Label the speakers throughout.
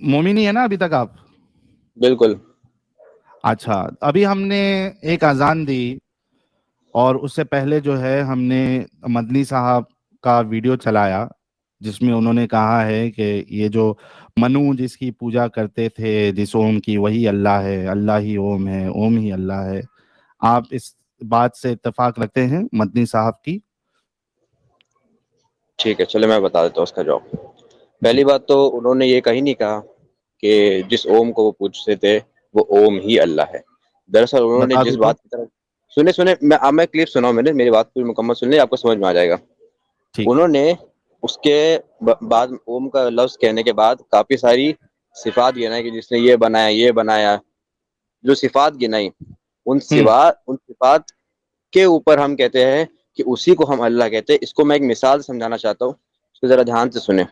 Speaker 1: مومن ہی ہے نا ابھی تک آپ؟
Speaker 2: بالکل.
Speaker 1: اچھا، ابھی ہم نے ایک اذان دی اور اس سے پہلے جو ہے ہم نے مدنی صاحب کا ویڈیو چلایا جس میں انہوں نے کہا ہے کہ یہ جو منو جس کی پوجا کرتے تھے جس اوم کی وہی اللہ ہے، اللہ ہی اوم ہے، اوم ہی اللہ ہے. آپ اس بات سے اتفاق رکھتے ہیں مدنی صاحب کی؟
Speaker 2: ٹھیک ہے، چلے میں بتا دیتا ہوں اس کا جواب.
Speaker 1: جی
Speaker 2: پہلی بات تو انہوں نے یہ کہیں نہیں کہا کہ جس اوم کو وہ پوجتے تھے وہ اوم ہی اللہ ہے. دراصل انہوں نے
Speaker 1: بتا
Speaker 2: جس
Speaker 1: دو تو.
Speaker 2: بات کی طرف سنے میں کلپ سناؤں، میں نے میری بات پوری مکمل سن لی، آپ کو سمجھ میں آ جائے گا.
Speaker 1: ٹھیک ہے.
Speaker 2: انہوں نے اس کے بعد اوم کا لفظ کہنے کے بعد کافی ساری صفات گنائی کہ جس نے یہ بنایا یہ بنایا. جو صفات گنائی ان صفات کے اوپر ہم کہتے ہیں کہ اسی کو ہم اللہ کہتے ہیں. اس کو میں ایک مثال سمجھانا چاہتا ہوں، اس کو ذرا دھیان سے سنیں.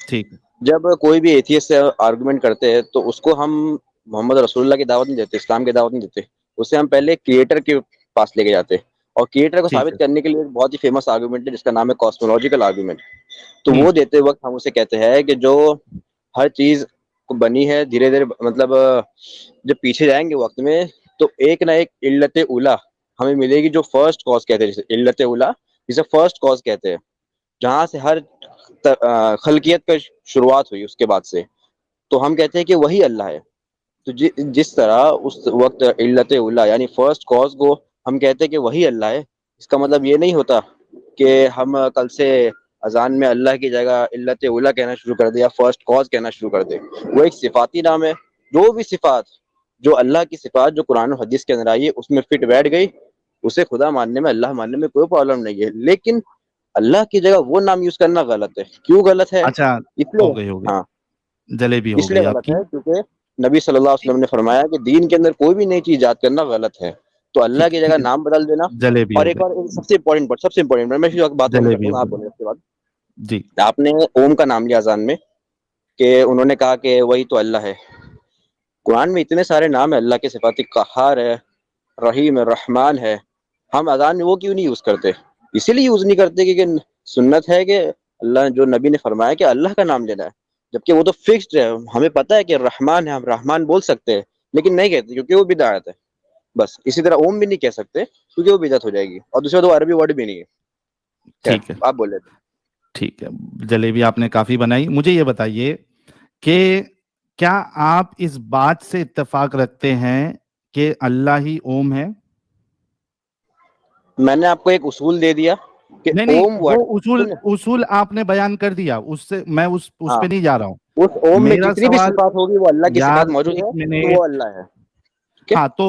Speaker 1: ٹھیک ہے.
Speaker 2: جب کوئی بھی ایتھیسٹ سے آرگومنٹ کرتے ہیں تو اس کو ہم محمد رسول اللہ کی دعوت نہیں دیتے، اسلام کی دعوت نہیں دیتے. اسے ہم پہلے کریٹر کے پاس لے کے جاتے ہیں، اور کریٹر کو
Speaker 1: ٹھیک ہے.
Speaker 2: ثابت کرنے کے لیے ایک بہت ہی فیمس آرگومنٹ ہے جس کا نام ہے کاسمولوجیکل آرگومنٹ. تو وہ دیتے وقت ہم اسے کہتے ہیں کہ جو ہر چیز کو بنی ہے دھیرے دھیرے، مطلب جب پیچھے جائیں گے وقت میں تو ایک نہ ایک علت اولا ہمیں ملے گی جو فرسٹ کاز کہتے ہیں، جسے علت اولا جسے فرسٹ کاز کہتے ہیں، جہاں سے ہر خلقیت کا شروعات ہوئی اس کے بعد سے. تو ہم کہتے ہیں کہ وہی اللہ ہے. تو جس طرح اس وقت علت اولا یعنی فرسٹ کاز کو ہم کہتے ہیں کہ وہی اللہ ہے، اس کا مطلب یہ نہیں ہوتا کہ ہم کل سے اذان میں اللہ کی جگہ علت اولا کہنا شروع کر دے یا فرسٹ کاز کہنا شروع کر دے. وہ ایک صفاتی نام ہے. جو بھی صفات، جو اللہ کی صفات جو قرآن و حدیث کے اندر آئی ہے اس میں فٹ بیٹھ گئی، اسے خدا ماننے میں، اللہ ماننے میں کوئی پرابلم نہیں ہے. لیکن اللہ کی جگہ وہ نام یوز کرنا غلط ہے. کیوں غلط ہے؟
Speaker 1: اچھا،
Speaker 2: اس لیے
Speaker 1: ہو گئی
Speaker 2: ہاں
Speaker 1: جلیبی
Speaker 2: اس
Speaker 1: ہو
Speaker 2: لیے
Speaker 1: گئی آپ
Speaker 2: غلط
Speaker 1: کی.
Speaker 2: ہے کیونکہ نبی صلی اللہ علیہ وسلم نے فرمایا کہ دین کے اندر کوئی بھی نئی چیز ایجاد کرنا غلط ہے. تو اللہ
Speaker 1: ٹھیک
Speaker 2: کی
Speaker 1: ٹھیک
Speaker 2: جگہ
Speaker 1: ہے.
Speaker 2: نام بدل دینا.
Speaker 1: جلیبی
Speaker 2: اور
Speaker 1: ہو
Speaker 2: ایک
Speaker 1: گئی.
Speaker 2: اور سب سے امپورٹنٹ میں بات ختم کر
Speaker 1: جلیبی
Speaker 2: دوں
Speaker 1: ہو
Speaker 2: گا، آپ
Speaker 1: گئی.
Speaker 2: بولیں اس کے بعد.
Speaker 1: جی.
Speaker 2: آپ نے اوم کا نام لیا اذان میں کہ انہوں نے کہا کہ وہی تو اللہ ہے. قرآن میں اتنے سارے نام ہے اللہ کے صفاتی، قہار ہے، رحیم ہے، رحمان ہے. ہم اذان میں وہ کیوں نہیں یوز کرتے؟ اسی لیے یوز نہیں کرتے کیونکہ سنت ہے کہ اللہ جو نبی نے فرمایا کہ اللہ کا نام لینا ہے، جبکہ وہ تو فکسڈ ہے. ہمیں پتہ ہے کہ رحمان ہے، ہم رحمان بول سکتے ہیں لیکن نہیں کہتے کیونکہ وہ بدعت ہے. بس اسی طرح اوم بھی نہیں کہہ سکتے کیونکہ وہ بدعت ہو جائے گی، اور دوسرا تو عربی ورڈ بھی نہیں ہے. خیر
Speaker 1: ٹھیک ہے.
Speaker 2: آپ بولے.
Speaker 1: ٹھیک ہے. جلیبی آپ نے کافی بنائی. مجھے یہ بتائیے کہ کیا آپ اس بات سے اتفاق رکھتے ہیں کہ اللہ ہی اوم ہے؟
Speaker 2: میں نے آپ کو ایک اصول دے دیا کہ
Speaker 1: نہیں،
Speaker 2: اوم
Speaker 1: وہ
Speaker 2: ورڈ
Speaker 1: اصول آپ نے بیان کر دیا، اس سے میں اس
Speaker 2: ہاں،
Speaker 1: پہ نہیں جا رہا ہوں.
Speaker 2: اس اوم میں
Speaker 1: میرا
Speaker 2: جتنی بھی
Speaker 1: سوال،
Speaker 2: صفات ہوگی وہ اللہ کی
Speaker 1: یار
Speaker 2: صفات موجود
Speaker 1: ایک
Speaker 2: ہے تو وہ
Speaker 1: منٹ.
Speaker 2: اللہ ہے. ٹھیک ہے،
Speaker 1: ہاں تو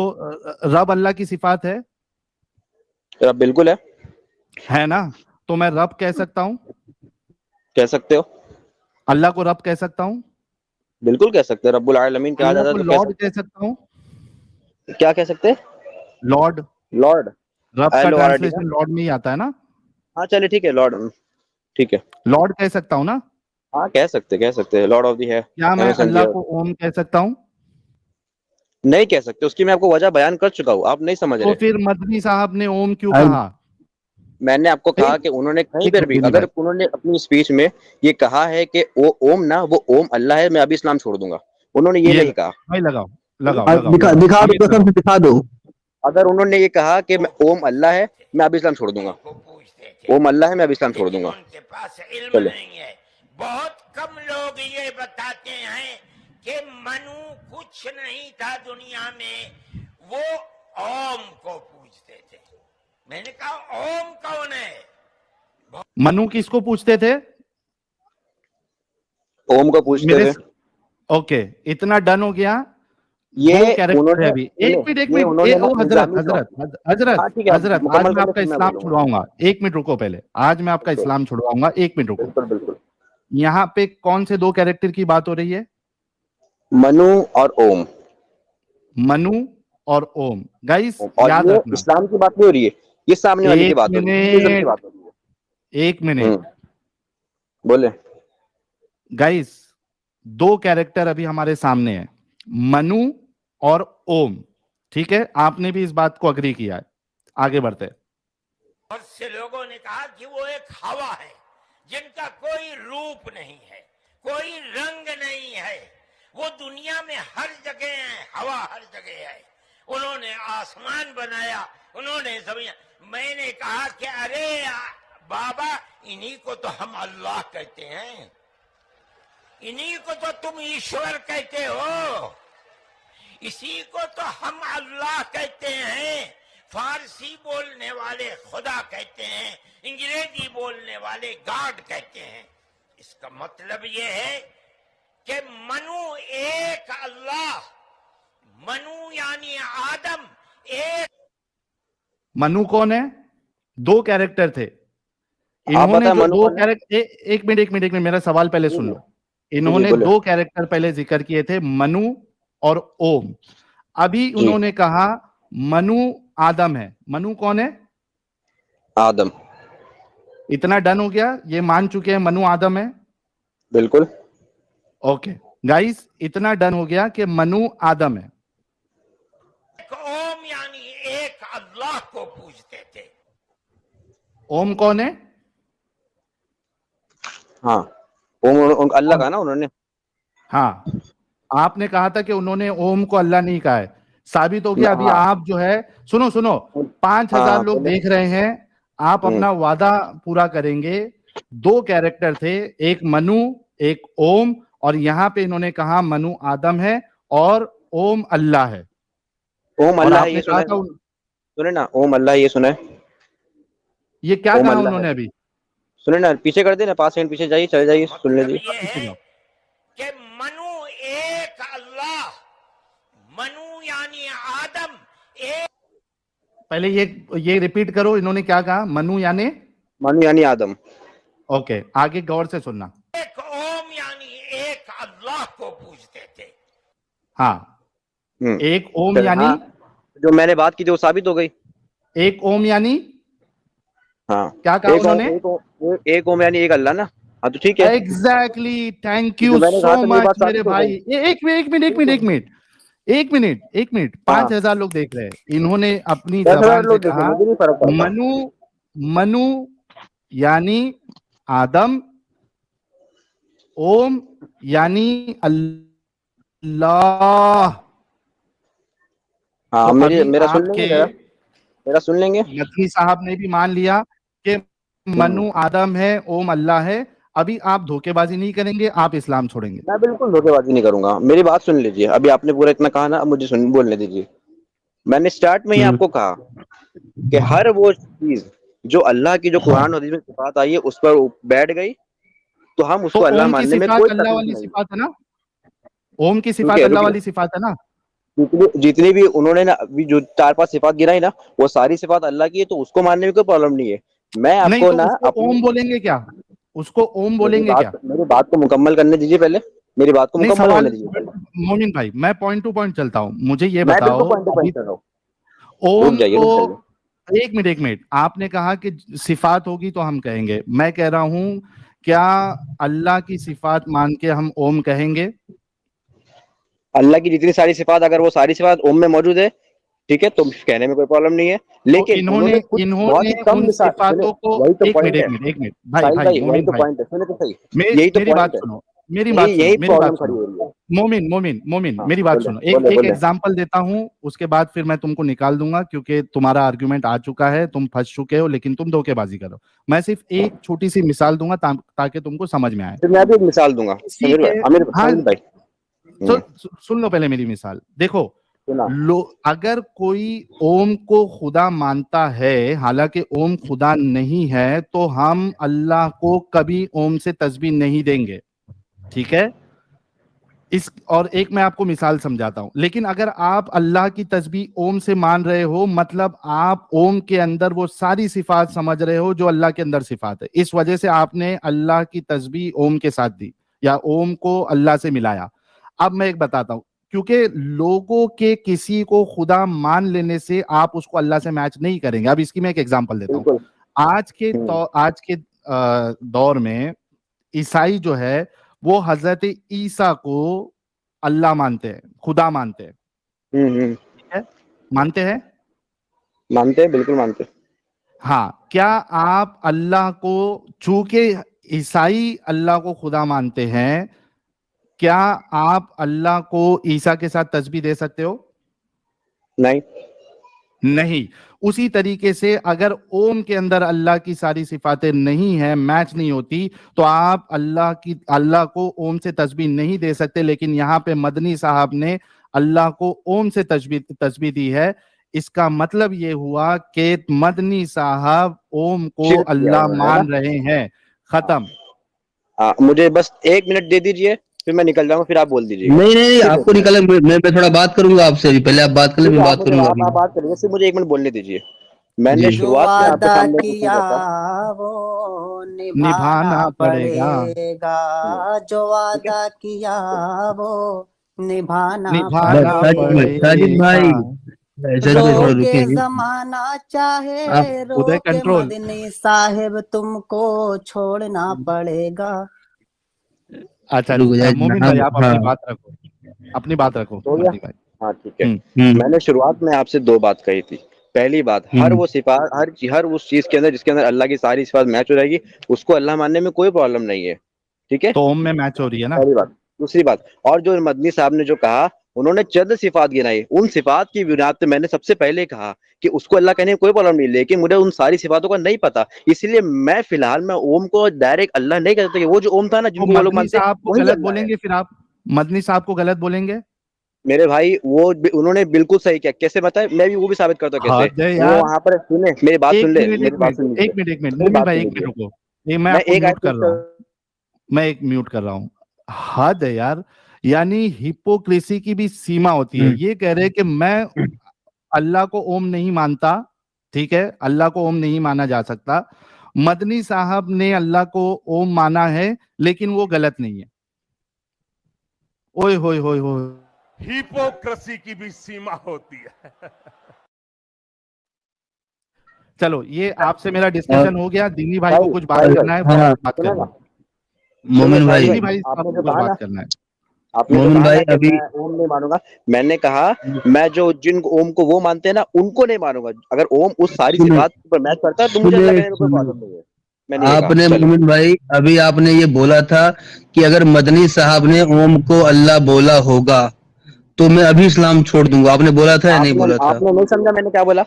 Speaker 1: رب اللہ کی صفات ہے؟
Speaker 2: رب بالکل
Speaker 1: ہے نا؟ تو میں رب کہہ سکتا ہوں؟
Speaker 2: کہہ سکتے ہو.
Speaker 1: اللہ کو رب کہہ سکتا ہوں؟
Speaker 2: بالکل کہہ سکتے ہیں. رب العالمین کہا
Speaker 1: اللہ
Speaker 2: جاتا ہے
Speaker 1: کو
Speaker 2: تو کہہ
Speaker 1: لارڈ
Speaker 2: سکتے
Speaker 1: کہہ سکتا ہوں؟
Speaker 2: ہیں. کیا کہہ سکتے ہیں؟
Speaker 1: لارڈ.
Speaker 2: لارڈ.
Speaker 1: رب کا
Speaker 2: LORD کا.
Speaker 1: ٹرانسلیشن لارڈ میں ہی آتا ہے نا؟
Speaker 2: ہاں چلے ٹھیک ہے، لارڈ. ٹھیک ہے،
Speaker 1: لارڈ کہہ سکتا ہوں نا؟
Speaker 2: ہاں کہہ سکتے ہیں. لارڈ آف دی ہے.
Speaker 1: کیا میں اللہ کو اوم کہہ سکتا ہوں؟
Speaker 2: نہیں کہہ سکتے. اس کی میں آپ کو وجہ بیان کر چکا ہوں، آپ نہیں سمجھ
Speaker 1: تو
Speaker 2: رہے.
Speaker 1: پھر مدنی صاحب نے اوم کیوں کہا؟
Speaker 2: میں نے آپ کو کہا
Speaker 1: ایک
Speaker 2: کہ انہوں نے کہیں
Speaker 1: ایک
Speaker 2: پر
Speaker 1: منٹ
Speaker 2: بھی
Speaker 1: گنی
Speaker 2: اگر
Speaker 1: بھائی.
Speaker 2: انہوں نے اپنی اسپیچ میں یہ کہا ہے کہ وہ اوم نہ وہ اوم اللہ ہے، میں ابھی اسلام چھوڑ دوں گا، انہوں نے یہ نہیں کہا.
Speaker 1: بھائی لگاؤ
Speaker 2: ٹھیک
Speaker 1: لگاؤ
Speaker 2: ہے؟
Speaker 1: لگاؤ لگاؤ.
Speaker 3: دکھا دو،
Speaker 1: امت
Speaker 3: قسم
Speaker 1: لگاؤ.
Speaker 3: سے دکھا دو.
Speaker 2: اگر انہوں نے یہ کہا کہ اوم اللہ ہے میں ابھی اسلام چھوڑ دوں گا. اوم اللہ ہے میں ابھی اسلام چھوڑ دوں گا.
Speaker 4: ان کے پاس علم
Speaker 2: چلے.
Speaker 4: نہیں ہے. بہت کم لوگ یہ بتاتے ہیں کہ منو کچھ نہیں تھا دنیا میں، وہ اوم کو پوجتے تھے. میں نے کہا اوم کون ہے؟
Speaker 1: منو کس کو پوچھتے تھے؟
Speaker 2: اوم کو پوچھتے
Speaker 1: میرے
Speaker 2: تھے.
Speaker 1: اوکے، اتنا ڈن ہو گیا. دو
Speaker 2: یہ انہوں
Speaker 1: کیریکٹر ہے
Speaker 2: نے
Speaker 1: ابھی.
Speaker 2: سنے،
Speaker 1: ایک
Speaker 2: یہ
Speaker 1: منٹ.
Speaker 2: انہوں نے نا
Speaker 1: حضرت
Speaker 2: الزامی طور
Speaker 1: حضرت
Speaker 2: پہ.
Speaker 1: حضرت
Speaker 2: ہاں ٹھیک ہے، آپ
Speaker 1: حضرت آج
Speaker 2: مکمل
Speaker 1: میں
Speaker 2: کر لیں
Speaker 1: آپ کا
Speaker 2: پھر میں
Speaker 1: اسلام
Speaker 2: بولوں گا.
Speaker 1: چھڑواؤں گا. ایک منٹ رکو پہلے. آج میں آپ کا
Speaker 2: بالکل
Speaker 1: اسلام چھڑواؤں گا. ایک منٹ رکو.
Speaker 2: بالکل بالکل.
Speaker 1: یہاں پہ کون سے دو کیریکٹر کی بات ہو رہی ہے؟
Speaker 2: منو اور اوم.
Speaker 1: منو اور اوم. گائس
Speaker 2: اور
Speaker 1: یاد
Speaker 2: یہ
Speaker 1: رکھنا.
Speaker 2: اسلام کی بات نہیں ہو رہی ہے، یہ سامنے والے کی
Speaker 1: ایک
Speaker 2: بات ہو رہی ہے، ہندوازم کی
Speaker 1: منٹ.
Speaker 2: بات ہو رہی
Speaker 1: ایک
Speaker 2: ہے.
Speaker 1: منٹ.
Speaker 2: بولے.
Speaker 1: گائس دو کیریکٹر ابھی ہمارے سامنے ہیں، منو اور اوم. ٹھیک ہے، آپ نے بھی اس بات کو اگری کیا ہے. آگے بڑھتے.
Speaker 4: بہت سے لوگوں نے کہا کہ وہ ایک ہوا ہے جن کا کوئی روپ نہیں ہے، کوئی رنگ نہیں ہے، وہ دنیا میں ہر جگہ ہے, ہوا ہر جگہ ہے. انہوں نے آسمان بنایا, انہوں نے زمین. میں نے کہا کہ ارے بابا, انہی کو تو ہم اللہ کہتے ہیں, انہی کو تو تم ایشور کہتے ہو, اسی کو تو ہم اللہ کہتے ہیں. فارسی بولنے والے خدا کہتے ہیں, انگریزی بولنے والے گاڈ کہتے ہیں. اس کا مطلب یہ ہے کہ منو ایک اللہ, منو یعنی آدم ایک.
Speaker 1: منو کون ہے؟ دو کیریکٹر تھے.
Speaker 2: آپ
Speaker 1: انہوں نے
Speaker 2: بتائیں
Speaker 1: جو
Speaker 2: منو
Speaker 1: دو
Speaker 2: کون ہے؟
Speaker 1: کیریکٹر, ایک منٹ میرا سوال پہلے سن لو. انہوں نے
Speaker 2: بولے.
Speaker 1: دو کیریکٹر پہلے ذکر کیے تھے, منو اور اوم. ابھی
Speaker 2: جی.
Speaker 1: انہوں نے کہا منو آدم ہے. منو کون ہے؟
Speaker 2: آدم.
Speaker 1: اتنا ڈن ہو گیا, یہ مان چکے ہیں منو آدم ہے.
Speaker 2: بالکل.
Speaker 1: اوکے گائز, اتنا ڈن ہو گیا کہ منو آدم ہے.
Speaker 4: اوم یعنی ایک اللہ کو پوجتے تھے.
Speaker 1: اوم کون ہے؟
Speaker 2: ہاں, اللہ کا نا انہوں نے.
Speaker 1: ہاں, آپ نے کہا تھا کہ انہوں نے اوم کو اللہ نہیں کہا ہے. ثابت ہو گیا. ابھی
Speaker 2: ہاں
Speaker 1: آپ جو ہے, سنو 5,000 لوگ
Speaker 2: بولے.
Speaker 1: دیکھ رہے ہیں, آپ اپنا وعدہ پورا کریں گے. دو کیریکٹر تھے, ایک منو ایک اوم, اور یہاں پہ انہوں نے کہا منو آدم ہے اور اوم اللہ ہے.
Speaker 2: اوم
Speaker 1: اور
Speaker 2: اللہ
Speaker 1: آپ
Speaker 2: ہے,
Speaker 1: نے
Speaker 2: یہ
Speaker 1: کہا
Speaker 2: سنا
Speaker 1: تھا,
Speaker 2: ہے, سنے نا, اوم اللہ یہ سنا ہے.
Speaker 1: یہ کیا
Speaker 2: اوم
Speaker 1: کہا
Speaker 2: اللہ
Speaker 1: انہوں
Speaker 2: ہے,
Speaker 1: نے ابھی؟
Speaker 2: سنے نا, پیچھے کر دیں نا, 5 سیکنڈ پیچھے جائیے, چلے جائیے, سن
Speaker 4: مطلب
Speaker 2: لیجیے.
Speaker 4: یہ ہے کہ منو ایک اللہ, منو یعنی آدم ایک.
Speaker 1: پہلے یہ ریپیٹ کرو, انہوں نے کیا کہا؟ منو یعنی
Speaker 2: منو یعنی آدم.
Speaker 1: اوکے, آگے غور سے سننا.
Speaker 4: ایک اوم یعنی ایک اللہ کو پوجتے تھے.
Speaker 1: ہاں, ایک اوم
Speaker 2: پھر
Speaker 1: یعنی,
Speaker 2: ہاں, جو میں نے بات کی تھی وہ ثابت ہو گئی.
Speaker 1: ایک اوم یعنی
Speaker 2: ہاں,
Speaker 1: کیا کہا انہوں نے؟
Speaker 2: ایک اوم یعنی ایک اللہ نا. ہاں تو ٹھیک ہے,
Speaker 1: ایگزیکٹلی, تھینک یو
Speaker 2: جو میں نے
Speaker 1: سو
Speaker 2: کہا تھا میری
Speaker 1: مچ
Speaker 2: بات
Speaker 1: میرے
Speaker 2: ثابت ہو گئی.
Speaker 1: بھائی. ایک منٹ,
Speaker 2: ہاں,
Speaker 1: 5,000 لوگ دیکھ رہے ہیں. انہوں نے اپنی
Speaker 2: 10,000
Speaker 1: زبان سے
Speaker 2: لوگ دیکھیں,
Speaker 1: کہا
Speaker 2: مجھے نہیں فرق پڑتا.
Speaker 1: منو یعنی آدم, اوم یعنی اللہ.
Speaker 2: ہاں,
Speaker 1: تو ابھی
Speaker 2: میرا سن
Speaker 1: آپ
Speaker 2: لیں
Speaker 1: کے
Speaker 2: گے ذرا, میرا سن لیں گے.
Speaker 1: مدنی صاحب نے بھی مان لیا کہ منو آدم ہے, اوم اللہ ہے. ابھی آپ دھوکے بازی نہیں کریں گے, آپ اسلام چھوڑیں گے.
Speaker 2: میں بالکل دھوکے بازی نہیں کروں گا, میری بات سن لیجیے. ابھی آپ نے پورا اتنا کہا نا, اب مجھے بولنے دیجیے. میں نے سٹارٹ میں ہی آپ کو کہا کہ ہر وہ چیز جو اللہ کی, جو قرآن حدیث میں صفات آئی ہے, اس پر بیٹھ گئی تو ہم اس
Speaker 1: تو
Speaker 2: کو اللہ
Speaker 1: اوم کی
Speaker 2: ماننے میں
Speaker 1: صفات
Speaker 2: کوئی
Speaker 1: اللہ
Speaker 2: تکلیف
Speaker 1: والی
Speaker 2: نہیں.
Speaker 1: صفات ہے نا, اوم کی
Speaker 2: ٹھیک
Speaker 1: صفات
Speaker 2: ہے,
Speaker 1: اللہ
Speaker 2: رکیے.
Speaker 1: والی صفات ہے نا.
Speaker 2: جتنی بھی انہوں نے نا ابھی جو 4-5 صفات گرائی نا, وہ ساری صفات اللہ کی ہے, تو اس کو ماننے میں کوئی پرابلم نہیں ہے. میں آپ
Speaker 1: نہیں
Speaker 2: کو
Speaker 1: تو
Speaker 2: نا
Speaker 1: اس کو
Speaker 2: اپنی
Speaker 1: اوم بولیں گے کیا؟ اس کو اوم بولیں گے کیا؟
Speaker 2: میری بات کو مکمل کرنے دیجیے پہلے, میری بات کو
Speaker 1: نہیں,
Speaker 2: مکمل
Speaker 1: سوال
Speaker 2: ہونے دیجیے پہلے.
Speaker 1: مومن بھائی, میں پوائنٹ ٹو پوائنٹ چلتا ہوں. مجھے یہ
Speaker 2: میں بالکل
Speaker 1: بتاؤ
Speaker 2: پوائنٹ ٹو
Speaker 1: ابھی
Speaker 2: پوائنٹ کر رہا ہوں.
Speaker 1: اوم
Speaker 2: رک
Speaker 1: کو,
Speaker 2: جائیے.
Speaker 1: ایک منٹ, آپ نے کہا کہ صفات ہوگی تو ہم کہیں گے. میں کہہ رہا ہوں, کیا اللہ کی صفات مان کے ہم اوم کہیں گے؟
Speaker 2: اللہ کی جتنی ساری صفات, اگر وہ ساری صفات اوم میں موجود ہے, ٹھیک ہے, تو کہنے میں کوئی پرابلم نہیں ہے.
Speaker 1: تو
Speaker 2: لیکن انہوں نے کچھ بہت ہی کم
Speaker 1: ان
Speaker 2: مثال, سنیں,
Speaker 1: صفاتوں کو,
Speaker 2: وہی تو
Speaker 1: ایک
Speaker 2: پوائنٹ ہے
Speaker 1: منٹ بھائی,
Speaker 2: ساحل بھائی, وہی
Speaker 1: مومن
Speaker 2: تو
Speaker 1: بھائی,
Speaker 2: پوائنٹ ہے. سنیں تو صحیح, یہی تو
Speaker 1: میری بات
Speaker 2: پوائنٹ ہے.
Speaker 1: سنو, میری بات
Speaker 2: یہی پرابلم
Speaker 1: سنو.
Speaker 2: کھڑی ہو رہی ہے.
Speaker 1: مومن,
Speaker 2: ہاں,
Speaker 1: میری بات
Speaker 2: بولے
Speaker 1: سنو.
Speaker 2: بولے
Speaker 1: ایک
Speaker 2: بولے.
Speaker 1: ایگزامپل دیتا ہوں, اس کے بعد پھر میں تم کو نکال دوں گا, کیونکہ تمہارا آرگیومنٹ آ چکا ہے, تم پھنس چکے ہو, لیکن تم دھوکے بازی کرو. میں صرف ایک چھوٹی سی مثال دوں گا تاکہ تم کو سمجھ میں آئے.
Speaker 2: پھر میں بھی ایک مثال دوں گا.
Speaker 1: کسی کے, ہاں,
Speaker 2: سمیر بھائی,
Speaker 1: سن لو پہلے میری مثال. دیکھو,
Speaker 2: سنا.
Speaker 1: اگر کوئی اوم کو خدا مانتا ہے, حالانکہ اوم خدا نہیں ہے, تو ہم اللہ کو کبھی اوم سے تسبیح نہیں دیں گے. ٹھیک ہے, اور ایک میں آپ کو مثال سمجھاتا ہوں. لیکن اگر آپ اللہ کی تسبیح اوم سے مان رہے ہو, مطلب آپ اوم کے اندر وہ ساری صفات سمجھ رہے ہو جو اللہ کے اندر صفات ہے. اس وجہ سے آپ نے اللہ کی تسبیح اوم کے ساتھ دی, یا اوم کو اللہ سے ملایا. اب میں ایک بتاتا ہوں, کیونکہ لوگوں کے کسی کو خدا مان لینے سے آپ اس کو اللہ سے میچ نہیں کریں گے. اب اس کی میں ایک ایگزامپل دیتا ہوں.
Speaker 2: بالکل.
Speaker 1: آج کے دور میں عیسائی جو ہے وہ حضرت عیسیٰ کو اللہ مانتے ہیں, خدا مانتے ہیں. مانتے ہیں,
Speaker 2: بالکل مانتے.
Speaker 1: ہاں. کیا آپ اللہ کو, چونکہ عیسائی اللہ کو خدا مانتے ہیں, کیا آپ اللہ کو عیسیٰ کے ساتھ تشبیہ دے سکتے ہو؟
Speaker 2: نہیں.
Speaker 1: نہیں. اسی طریقے سے اگر اوم کے اندر اللہ کی ساری صفاتیں نہیں ہیں، میچ نہیں ہوتی، تو آپ اللہ کو اوم سے تشبیہ نہیں دے سکتے. لیکن یہاں پہ مدنی صاحب نے اللہ کو اوم سے تشبیہ دی ہے. اس کا مطلب یہ ہوا کہ مدنی صاحب اوم کو
Speaker 2: شرک کیا
Speaker 1: اللہ
Speaker 2: انہوں نے، ہے نا؟
Speaker 1: مان رہے ہیں. ختم.
Speaker 2: مجھے بس 1 منٹ دے دیجئے، پھر میں نکل جاؤں گا، پھر آپ بول دیجیے گا.
Speaker 3: نہیں آپ کو نکالے، میں تھوڑا بات کروں گا آپ سے. پہلے آپ بات کر لیں، میں بات کروں گا.
Speaker 2: آپ بات کریے، صرف مجھے 1 منٹ بولنے دیجیے. میں نے
Speaker 3: جی.
Speaker 5: جو
Speaker 2: شروعات میں آپ کے
Speaker 5: وعدہ
Speaker 2: سامنے کچھ
Speaker 5: کیا
Speaker 2: نہیں کہتا.
Speaker 5: وہ
Speaker 1: نبھانا
Speaker 5: نبھانا
Speaker 1: پڑے گا.
Speaker 5: پڑے گا، جو
Speaker 2: ٹھیک ہے،
Speaker 5: وعدہ کیا وہ نبھانا
Speaker 1: نبھانا
Speaker 3: بس
Speaker 5: پڑے
Speaker 3: ساجد
Speaker 1: پڑے
Speaker 3: بھائی
Speaker 1: گا.
Speaker 3: ایسا تھوڑا
Speaker 5: روکے
Speaker 3: رکیں گے
Speaker 5: زمانہ چاہے
Speaker 3: آپ.
Speaker 1: ادے
Speaker 5: روکے
Speaker 1: کنٹرول.
Speaker 5: مدنی صاحب تم کو چھوڑنا پڑے گا.
Speaker 1: اچھا
Speaker 3: رک جائے
Speaker 1: مومن
Speaker 3: جناب.
Speaker 1: بھائی آپ
Speaker 3: ہاں
Speaker 1: اپنی بات رکھو
Speaker 2: ہو گیا؟
Speaker 1: مدنی بھائی.
Speaker 2: ہاں ٹھیک ہے.
Speaker 3: ہوں
Speaker 2: میں نے شروعات میں آپ سے 2 بات کہی تھی. پہلی بات، ہر وہ صفات، ہر اس چیز کے اندر جس کے اندر اللہ کی ساری صفات میچ ہو جائے گی، اس کو اللہ ماننے میں کوئی پرابلم نہیں ہے. ٹھیک ہے،
Speaker 1: تو اوم میں میچ ہو رہی ہے نا.
Speaker 2: پہلی بات. دوسری بات، اور جو مدنی صاحب نے جو کہا، انہوں نے چند صفات گنائی. ان صفات کی بنیاد پہ میں نے سب سے پہلے کہا کہ اس کو اللہ کہنے میں کوئی پرابلم نہیں، لیکن مجھے ان ساری صفاتوں کا نہیں پتا، اس لیے میں فی الحال میں اوم کو ڈائریکٹ اللہ نہیں کہتا. کہ وہ جو اوم تھا نا، جن
Speaker 1: تو
Speaker 2: کو وہ لوگ
Speaker 1: مدنی
Speaker 2: مانتے
Speaker 1: صاحب کو
Speaker 2: وہی
Speaker 1: غلط
Speaker 2: اللہ
Speaker 1: بولیں
Speaker 2: ہے.
Speaker 1: گے پھر آپ؟ مدنی صاحب کو غلط بولیں گے؟
Speaker 2: میرے بھائی وہ انہوں نے بالکل صحیح کیا. کیسے بتائے؟ میں بھی وہ بھی ثابت کرتا ہوں کیسے.
Speaker 1: حد ہے
Speaker 2: وہ
Speaker 1: یار.
Speaker 2: وہاں پر سنے، میری بات سن لے، میری بات سن لیجیے،
Speaker 1: ایک منٹ
Speaker 2: میری
Speaker 1: مومن
Speaker 2: بات
Speaker 1: بھائی،
Speaker 2: سن
Speaker 1: 1 منٹ
Speaker 2: لیجیے.
Speaker 1: رکو. میں
Speaker 2: میں
Speaker 1: آپ کو
Speaker 2: ایک
Speaker 1: میوٹ
Speaker 2: آیت
Speaker 1: کر رہا ہوں. میں ایک میوٹ کر رہا ہوں. حد ہے یار. یعنی ہپوکریسی کی بھی سیما ہوتی ہے. یہ کہہ رہے کہ میں اللہ کو اوم نہیں مانتا. ٹھیک ہے، اللہ کو اوم نہیں مانا جا سکتا. مدنی صاحب نے اللہ کو اوم مانا ہے، لیکن وہ غلط نہیں ہے. اوئے ہوئے ہوئے ہوئے.
Speaker 6: ہپوکریسی کی بھی سیما ہوتی ہے.
Speaker 1: چلو یہ آپ سے میرا ڈسکشن ہو گیا. دینی بھائی کو
Speaker 2: بھائی
Speaker 1: کچھ بات
Speaker 2: بھائی
Speaker 1: کرنا ہے، وہ
Speaker 3: ہاں
Speaker 1: بات
Speaker 2: سنا
Speaker 1: کر
Speaker 2: نا،
Speaker 1: لیں.
Speaker 3: مومن
Speaker 2: سنیں
Speaker 3: بھائی
Speaker 1: دینی بھائی
Speaker 2: آپ
Speaker 1: آپ
Speaker 2: نے
Speaker 1: کو
Speaker 2: جو
Speaker 1: کچھ
Speaker 2: کہا نا،
Speaker 1: بات کرنا ہے.
Speaker 2: آپ نے جو
Speaker 3: مومن
Speaker 2: کہا نا
Speaker 3: بھائی
Speaker 2: کہ
Speaker 3: ابھی
Speaker 2: میں اوم نہیں مانوں گا، میں نے کہا میں جو جن اوم کو وہ مانتے ہیں نا، ان کو نہیں مانوں گا. اگر اوم اس ساری
Speaker 3: سنیں
Speaker 2: صفات پر میچ کرتا ہے تو مجھے اللہ کہنے میں کوئی پرابلم نہیں ہے. میں نے یہ
Speaker 3: آپ
Speaker 2: کہا.
Speaker 3: نے
Speaker 2: چلو،
Speaker 3: مومن بھائی ابھی آپ نے یہ بولا تھا کہ اگر مدنی صاحب نے اوم کو اللہ بولا ہوگا تو میں ابھی اسلام چھوڑ دوں گا. آپ نے بولا تھا یا نہیں بولا تھا؟
Speaker 2: آپ نے نہیں سمجھا میں نے کیا بولا.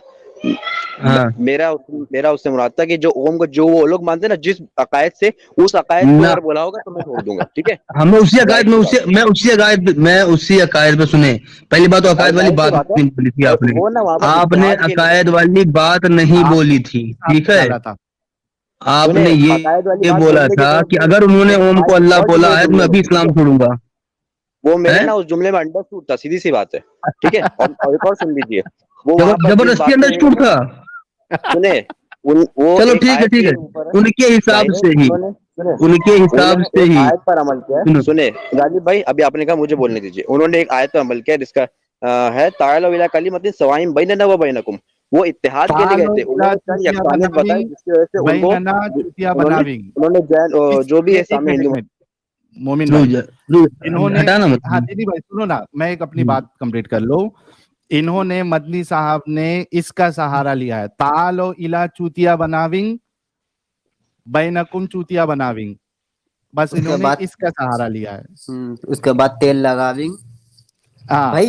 Speaker 3: ہاں
Speaker 2: میرا اس سے مراد تھا کہ جو اوم کو جو وہ لوگ مانتے ہیں نا، جس عقائد سے، اس عقائد کو
Speaker 3: نہ،
Speaker 2: اگر بولا ہوگا تو میں چھوڑ دوں گا. ٹھیک ہے،
Speaker 3: ہمیں اسی عقائد
Speaker 2: ظاہر سی
Speaker 3: میں
Speaker 2: بات ہے.
Speaker 3: میں اسی عقائد پہ سنیں. پہلی بات تو
Speaker 2: ارے
Speaker 3: عقائد والی
Speaker 2: ظاہر سی
Speaker 3: بات
Speaker 2: بات ہے،
Speaker 3: نہیں بولی تھی آپ نے.
Speaker 2: وہ نا وہاں پر
Speaker 3: آپ نے
Speaker 2: اتحاد کے لیے.
Speaker 3: عقائد والی بات نہیں
Speaker 1: آپ
Speaker 3: بولی
Speaker 1: نے
Speaker 3: تھی.
Speaker 1: صاحب
Speaker 3: ٹھیک
Speaker 1: کو
Speaker 3: ہے،
Speaker 1: ڈالا تھا.
Speaker 3: آپ
Speaker 2: سنیں،
Speaker 3: نے
Speaker 2: عقائد والی
Speaker 3: یہ
Speaker 2: بات
Speaker 3: بولا
Speaker 2: بولنے کے
Speaker 3: تھا
Speaker 2: بعد
Speaker 3: کہ اگر انہوں نے
Speaker 2: ایک
Speaker 3: اوم کو
Speaker 2: آیت
Speaker 3: اللہ
Speaker 2: اور
Speaker 3: بولا
Speaker 2: جملے
Speaker 3: ہے تو
Speaker 2: جملے
Speaker 3: میں ابھی
Speaker 2: میں. ٹھیک
Speaker 3: اسلام
Speaker 2: ہے،
Speaker 3: چھوڑوں گا.
Speaker 2: وہ میرے
Speaker 3: ہیں؟
Speaker 2: نا اس جملے میں انڈرسٹوڈ تھا، سیدھی سی بات ہے. ٹھیک ہے، اور ایک اور سن لیجیے. وہ وہاں پر جس
Speaker 3: زبردستی
Speaker 2: بات پہ
Speaker 3: انڈرسٹوڈ تھا.
Speaker 2: سنیں، وہ
Speaker 3: چلو
Speaker 2: ایک
Speaker 3: ٹھیک ہے
Speaker 2: آیت
Speaker 3: ٹھیک
Speaker 2: کے
Speaker 3: ہے،
Speaker 2: اوپر
Speaker 3: ان کے حساب سے ہی
Speaker 2: انہوں نے سنیں،
Speaker 3: ان کے
Speaker 2: انہوں
Speaker 3: حساب
Speaker 2: نے
Speaker 3: سے
Speaker 2: ایک
Speaker 3: ہی
Speaker 2: آیت پر عمل کیا ہے.
Speaker 3: سنو.
Speaker 2: سنیں غالب بھائی، ابھی آپ نے کہا مجھے بولنے دیجیے. انہوں نے ایک آیت پر عمل کیا جس کا ہے تعالوا الی کلمۃ سواء بیننا و بینکم. وہ اتحاد کے لیے گئے
Speaker 1: تعالو
Speaker 2: تھے. انہوں
Speaker 1: الی
Speaker 2: نے چند
Speaker 1: چوتیا
Speaker 2: یکسانیت بتائی
Speaker 1: بناویں
Speaker 2: جس کی وجہ سے ان کو
Speaker 1: بیننا چوتیا بناویں.
Speaker 2: انہوں نے جو بھی ہے
Speaker 1: ایک
Speaker 2: سامنے
Speaker 1: منٹ
Speaker 2: ہندو.
Speaker 1: مومن بھائی، انہوں نے
Speaker 3: ہٹانا مت.
Speaker 1: ہاں دینی بھائی سنو نا، میں ایک اپنی بات کمپلیٹ کر لوں. انہوں نے مدنی صاحب نے اس کا سہارا لیا ہے، تعالو الی چوتیا بناویں بینکم چوتیا بناویں. بس
Speaker 5: اس کے
Speaker 1: انہوں نے
Speaker 5: بعد
Speaker 1: اس کا سہارا لیا ہے.
Speaker 5: اس کے بعد تیل لگاویں.
Speaker 1: ہاں
Speaker 5: بھائی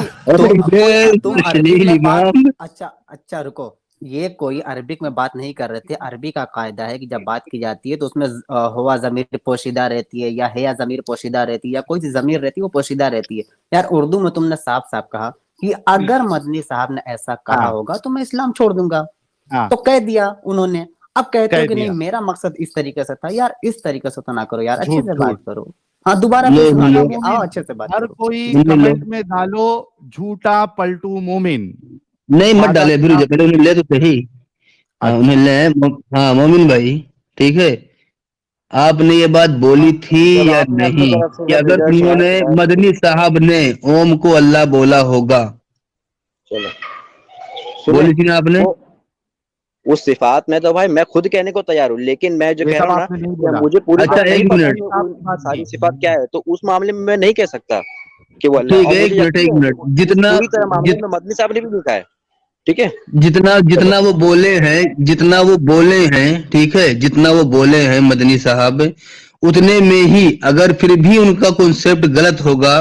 Speaker 5: تم عربک میں بات، اچھا رکو. یہ کوئی عربک میں بات نہیں کر رہے تھے. عربی کا قاعدہ ہے کہ جب بات کی جاتی ہے تو اس میں ہوا ضمیر پوشیدہ رہتی ہے، یا ہے ضمیر پوشیدہ رہتی ہے، یا کوئی سی ضمیر رہتی ہے وہ پوشیدہ رہتی ہے. یار اردو میں تم نے صاف صاف کہا کہ اگر مدنی صاحب نے ایسا کہا ہوگا تو میں اسلام چھوڑ دوں گا.
Speaker 1: ہاں
Speaker 5: تو کہہ دیا انہوں نے. اب کہتے ہو
Speaker 1: کہہ
Speaker 5: کہ نہیں
Speaker 1: دیا.
Speaker 5: میرا مقصد اس طریقے سے تھا. یار اس طریقے سے تو نہ کرو یار، اچھے
Speaker 1: جھوٹ
Speaker 5: سے
Speaker 1: جھوٹ.
Speaker 5: بات کرو. ہاں دوبارہ پھر
Speaker 3: لو
Speaker 5: سناتا
Speaker 3: لو
Speaker 5: ہوں کہ آؤ اچھے سے بات
Speaker 1: ہر
Speaker 5: کرو.
Speaker 1: کوئی
Speaker 3: لو
Speaker 1: کمنٹ میں ڈالو جھوٹا پلٹو مومن.
Speaker 3: نہیں مت
Speaker 1: مادہ
Speaker 3: ڈالے پھر
Speaker 1: خلاف.
Speaker 3: پہلے انہیں لے تو صحیح. انہیں
Speaker 1: اچھا
Speaker 3: لے. ہاں مومن بھائی ٹھیک ہے، آپ نے یہ بات بولی تھی
Speaker 2: جب
Speaker 3: یا
Speaker 2: آپ نے اپنی
Speaker 3: نہیں
Speaker 2: طرف سے
Speaker 3: کہ
Speaker 2: جب
Speaker 3: اگر
Speaker 2: ریزلٹ
Speaker 3: انہوں
Speaker 2: سنائے
Speaker 3: نے
Speaker 2: تو میں
Speaker 3: مدنی صاحب نے اوم کو اللہ بولا ہوگا؟
Speaker 2: چلو سنیں.
Speaker 3: بولی تھی نا آپ نے.
Speaker 2: وہ اس صفات میں تو بھائی میں خود کہنے کو تیار ہوں، لیکن میں جو
Speaker 1: یہ
Speaker 2: کہہ رہا
Speaker 1: سب
Speaker 2: ہوں نا
Speaker 1: آپ نے نہیں
Speaker 2: کہ
Speaker 1: بولا.
Speaker 2: مجھے پوری
Speaker 3: اچھا
Speaker 2: طرح
Speaker 1: آپ نے
Speaker 3: ایک
Speaker 2: نہیں پتا
Speaker 3: منٹ
Speaker 2: کہ
Speaker 1: مدنی صاحب
Speaker 2: ان
Speaker 1: کی بات
Speaker 2: ساری
Speaker 1: کی.
Speaker 2: صفات کیا ہے، تو اس معاملے میں نہیں کہہ سکتا کہ وہ اللہ ہے.
Speaker 3: ٹھیک
Speaker 2: اور
Speaker 3: ہے،
Speaker 2: مجھے
Speaker 3: ایک
Speaker 2: یقین ہے
Speaker 3: منٹ
Speaker 2: کہ اس پوری طرح معاملے میں مدنی صاحب نے بھی لکھا ہے. ٹھیک ہے، چلو.
Speaker 3: جتنا وہ بولے ہیں ٹھیک ہے، جتنا وہ بولے ہیں مدنی صاحب اتنے میں ہی اگر پھر بھی ان کا کنسپٹ غلط ہوگا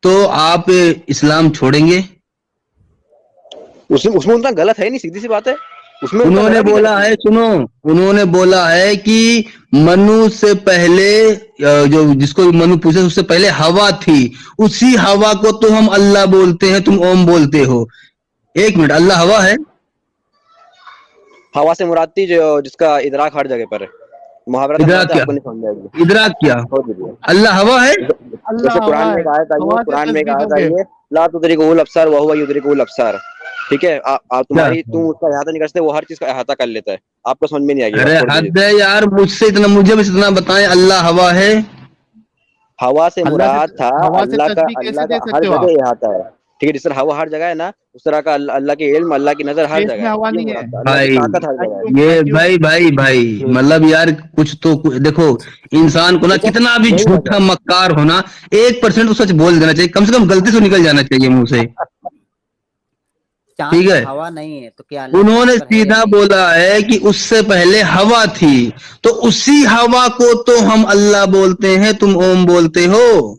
Speaker 3: تو آپ اسلام چھوڑیں گے؟
Speaker 2: اس میں ان کا غلط ہے نہیں، سیدھی سی بات ہے، اس میں
Speaker 3: انہوں نے بولا ہے، سنو، انہوں نے بولا ہے کہ منو سے پہلے جو جس کو منو پوچھے اس سے پہلے ہوا تھی، اسی ہوا کو تو ہم اللہ بولتے ہیں، تم اوم بولتے ہو. ایک منٹ، اللہ ہوا ہے؟
Speaker 2: ہوا سے مراد تھی جو جس کا ادراک ہر جگہ پر ہے. محاورہ تک
Speaker 3: ادراک
Speaker 2: سمجھتے
Speaker 3: کیا؟
Speaker 2: آپ کو نہیں سمجھ آئے گی.
Speaker 3: ادراک کیا؟
Speaker 2: چھوڑ دیجیے.
Speaker 3: اللہ ہوا ہے؟
Speaker 2: جیسے
Speaker 1: اللہ
Speaker 2: قرآن
Speaker 1: ہوا
Speaker 2: میں
Speaker 1: ہے،
Speaker 2: ایک آیت آئی ہے،
Speaker 1: ہوا سے
Speaker 2: قرآن میں ایک
Speaker 1: تسبیح
Speaker 2: آیت
Speaker 1: دو
Speaker 2: آئی
Speaker 1: گے.
Speaker 2: ہے لا تدرکہ الابصار وہو یدرکہ الابصار. ٹھیک ہے،
Speaker 3: کیا؟
Speaker 2: تمہاری تم اس کا احاطہ نہیں کر سکتے، وہ ہر چیز کا احاطہ کر لیتا ہے. آپ کو سمجھ میں نہیں آئے گی بات،
Speaker 3: ارے
Speaker 2: چھوڑ دیجیے.
Speaker 3: حد ہے یار، مجھ سے اتنا، مجھے بس اتنا بتائیں، اللہ ہوا ہے؟
Speaker 2: ہوا سے
Speaker 1: اللہ سے
Speaker 2: مراد تھا
Speaker 1: ہوا سے
Speaker 2: اللہ کا،
Speaker 1: تسبیح کیسے
Speaker 2: اللہ
Speaker 1: دے
Speaker 2: کا ہر
Speaker 1: سکتے ہو
Speaker 2: جگہ
Speaker 1: آپ؟
Speaker 2: احاطہ ہے. ٹھیک ہے، جس طرح ہوا ہر جگہ ہے نا، اس طرح کا اللہ کی علم، اللہ کی نظر ہر
Speaker 1: اسپیس
Speaker 2: جگہ
Speaker 1: میں
Speaker 2: ہے.
Speaker 1: ہوا
Speaker 2: یہ
Speaker 1: نہیں ہے.
Speaker 2: مراد تھا، اللہ کی
Speaker 3: بھائی
Speaker 2: طاقت ہر جگہ ہے.
Speaker 3: یہ
Speaker 1: ویکیوم
Speaker 3: بھائی مطلب یار کچھ تو دیکھو، انسان کو نا
Speaker 2: ٹھیک ہے،
Speaker 3: کتنا بھی
Speaker 2: یہی وجہ
Speaker 3: جھوٹا
Speaker 2: ہے.
Speaker 3: مکار ہونا 1% تو سچ بول دینا چاہیے، کم سے کم غلطی سے نکل جانا چاہیے منہ سے.
Speaker 5: چاند
Speaker 3: ٹھیک
Speaker 5: پر
Speaker 3: ہے،
Speaker 5: ہوا نہیں ہے تو کیا اللہ
Speaker 3: انہوں نے
Speaker 5: چاند پر ہے یا
Speaker 3: سیدھا
Speaker 5: نہیں؟
Speaker 3: بولا ہے کہ اس سے پہلے ہوا تھی، تو اسی ہوا کو تو ہم اللہ بولتے ہیں، تم اوم بولتے ہو.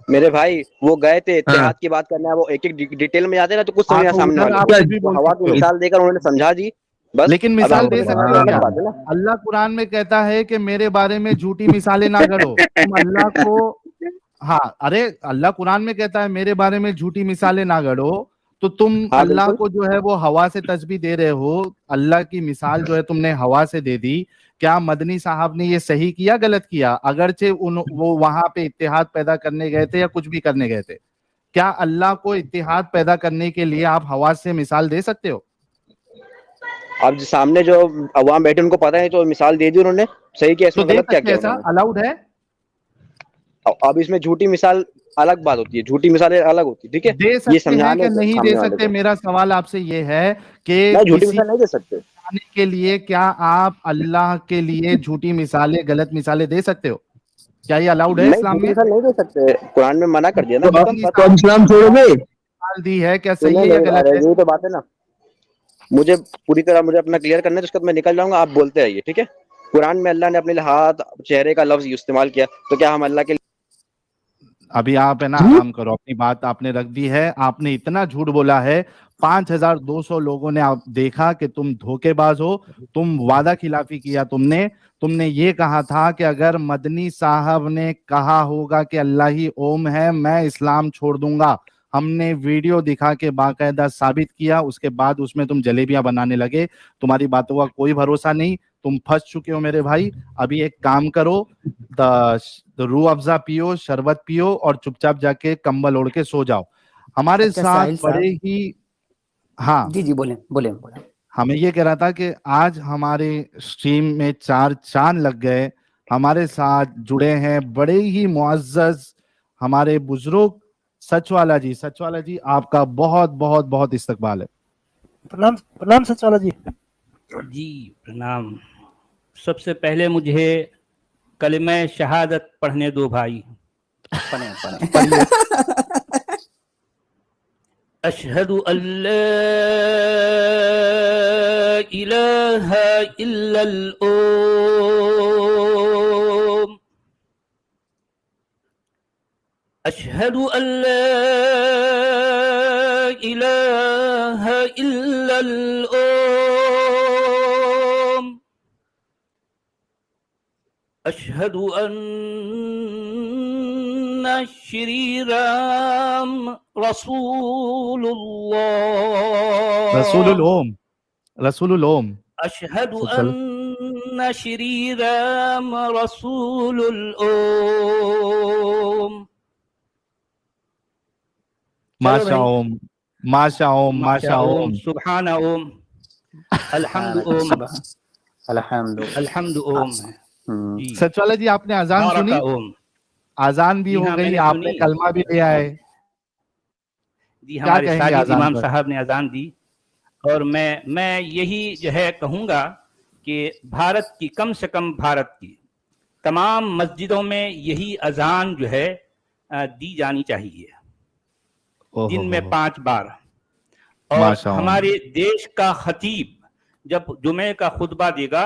Speaker 2: میرے بھائی وہ گئے تھے
Speaker 3: ہاں
Speaker 2: اتحاد کی بات کرنا ہے، وہ ایک ایک ڈیٹیل میں جاتے ہیں نا تو کچھ
Speaker 1: ہاں
Speaker 2: سمجھنا
Speaker 1: تو
Speaker 2: سامنے
Speaker 1: ادھر
Speaker 2: والے
Speaker 1: آپ
Speaker 2: کو.
Speaker 3: کیا؟
Speaker 1: کچھ بھی
Speaker 2: وہ
Speaker 1: بول
Speaker 2: ہوا
Speaker 1: سکتے
Speaker 2: کی
Speaker 1: ہو،
Speaker 2: مثال دے کر انہوں نے سمجھا دی بس.
Speaker 1: لیکن
Speaker 2: اب
Speaker 1: مثال
Speaker 2: ہم کو
Speaker 1: دے
Speaker 2: سمجھانا
Speaker 1: سکتے
Speaker 2: تو
Speaker 1: ہو
Speaker 2: الگ
Speaker 1: کیا؟
Speaker 2: بات ہے نا.
Speaker 1: اللہ قرآن میں کہتا ہے کہ میرے بارے میں جھوٹی مثالیں نہ گڑو. تم اللہ کو، ہاں ارے اللہ قرآن میں کہتا ہے میرے بارے میں جھوٹی مثالیں نہ گڑو، تو تم
Speaker 2: ہاں
Speaker 1: اللہ
Speaker 2: بالکل.
Speaker 1: کو جو ہے وہ ہوا سے تسبیح دے رہے ہو. اللہ کی مثال جو ہے تم نے ہوا سے دے دی. کیا مدنی صاحب نے یہ صحیح کیا غلط کیا؟ اگرچہ وہ وہاں پہ اتحاد پیدا کرنے گئے تھے یا کچھ بھی کرنے گئے تھے، کیا اللہ کو اتحاد پیدا کرنے کے لیے آپ ہوا سے مثال دے سکتے ہو؟
Speaker 2: اب سامنے جو عوام بیٹھے ان کو پتہ ہے تو مثال دے دی انہوں نے. صحیح کیا، اس
Speaker 1: تو
Speaker 2: میں
Speaker 1: دے
Speaker 2: غلط کیا
Speaker 1: سکتے
Speaker 2: کیا
Speaker 1: ایسا
Speaker 2: انہوں نے؟
Speaker 1: الاؤڈ ہے؟
Speaker 2: اب اس میں جھوٹی مثال الگ بات ہوتی ہے، جھوٹی مثالیں الگ ہوتی ہے. ٹھیک ہے،
Speaker 1: دے
Speaker 2: یہ
Speaker 1: سکتے ہیں
Speaker 2: سمجھانے
Speaker 1: کہ نہیں دے
Speaker 2: سامنے والے
Speaker 1: سکتے؟
Speaker 2: کو.
Speaker 1: میرا سوال آپ سے یہ ہے کہ
Speaker 2: نہیں، جھوٹی
Speaker 1: کسی
Speaker 2: مثال نہیں دے سکتے.
Speaker 1: آنے کے لیے کیا آپ اللہ کے لیے جھوٹی مثالیں، غلط مثالیں دے سکتے ہو؟ کیا یہ الاؤڈ ہے
Speaker 2: نہیں،
Speaker 1: اسلام
Speaker 2: جھوٹی
Speaker 1: میں؟
Speaker 2: مثال نہیں دے سکتے، قرآن میں منع کر دیا نا،
Speaker 3: تو
Speaker 2: ختم
Speaker 3: تو اب
Speaker 2: ختم.
Speaker 3: اسلام چھوڑو گے؟
Speaker 1: مثال دی ہے، کیا
Speaker 2: سنیں
Speaker 1: صحیح ہے یا
Speaker 2: میرے،
Speaker 1: غلط
Speaker 2: ارے
Speaker 1: ہے؟
Speaker 2: یہی تو بات ہے نا. مجھے پوری طرح مجھے اپنا کلیئر کرنا ہے، تو اس کے بعد میں نکل جاؤں گا، آپ بولتے رہیے. ٹھیک ہے، قرآن میں اللہ نے اپنے ہاتھ، چہرے کا لفظ استعمال کیا، تو کیا ہم اللہ کے
Speaker 1: ابھی آپ ہے نا آرام کرو، اپنی بات آپ نے رکھ دی ہے. آپ نے اتنا جھوٹ بولا ہے، 5200 لوگوں نے آپ دیکھا کہ تم دھوکے باز ہو. تم وعدہ خلافی کیا. تم نے یہ کہا تھا کہ اگر مدنی صاحب نے کہا ہوگا کہ اللہ ہی اوم ہے، میں اسلام چھوڑ دوں گا. ہم نے ویڈیو دکھا کے باقاعدہ ثابت کیا، اس کے بعد اس میں تم جلیبیاں بنانے لگے. تمہاری باتوں کا کوئی بھروسہ نہیں، تم پھنس چکے ہو میرے بھائی. ابھی ایک کام کرو، روح افزا پیو، شربت پیو اور چپ چاپ جا کے کمبل اوڑھ کے سو جاؤ. ہمارے
Speaker 5: اچھا
Speaker 1: ساتھ
Speaker 5: ساحل
Speaker 1: بڑے
Speaker 5: صاحب،
Speaker 1: ہی، ہاں
Speaker 5: جی بولیں بولیں بولیں.
Speaker 1: ہمیں یہ کہہ رہا تھا کہ آج ہمارے اسٹریم میں 4 چاند لگ گئے. ہمارے ساتھ جڑے ہیں بڑے ہی معزز ہمارے بزرگ سچ والا جی. سچ والا جی، آپ کا بہت بہت بہت استقبال ہے.
Speaker 7: پرنام سچ والا جی.
Speaker 8: جی پرنام. سب سے پہلے مجھے کلمہ شہادت پڑھنے دو بھائی.
Speaker 1: پڑھیے.
Speaker 8: اشہد ان لا الہ الا اللہ، اشہد ان لا الہ الا اللہ، اشہد ان شری رام رسول اللہ،
Speaker 1: رسول الوم، رسول الوم.
Speaker 8: اشہد
Speaker 1: سچ والا
Speaker 8: ان شری رام رسول الام. چلو
Speaker 1: ماشا
Speaker 8: بھائی،
Speaker 1: اوم، ماشا اوم،
Speaker 8: ماشا
Speaker 1: ماشا
Speaker 8: اوم،
Speaker 1: اوم.
Speaker 8: سبحان اوم، الحمد اوم،
Speaker 5: الحمد.
Speaker 8: الحمد اوم. جی
Speaker 1: سچ والا جی، آپ نے اذان
Speaker 8: بارک
Speaker 1: سنی؟
Speaker 8: اوم.
Speaker 1: اذان بھی
Speaker 8: جی
Speaker 1: ہو
Speaker 8: ہاں میں
Speaker 1: گئی،
Speaker 8: نے
Speaker 1: آپ نے
Speaker 8: سنی.
Speaker 1: کلمہ بھی لے آئے.
Speaker 8: جی
Speaker 1: کیا
Speaker 8: ہمارے
Speaker 1: کہیں گے
Speaker 8: ساجد
Speaker 1: اذان
Speaker 8: امام
Speaker 1: پر؟
Speaker 8: صاحب نے اذان دی، اور میں یہی جو ہے کہوں گا کہ بھارت کی، کم سے کم بھارت کی تمام مسجدوں میں یہی اذان جو ہے دی جانی چاہیے، دن میں 5 بار. اور
Speaker 1: ماشا اوم.
Speaker 8: ہمارے دیش کا خطیب جب جمعے کا خطبہ دے گا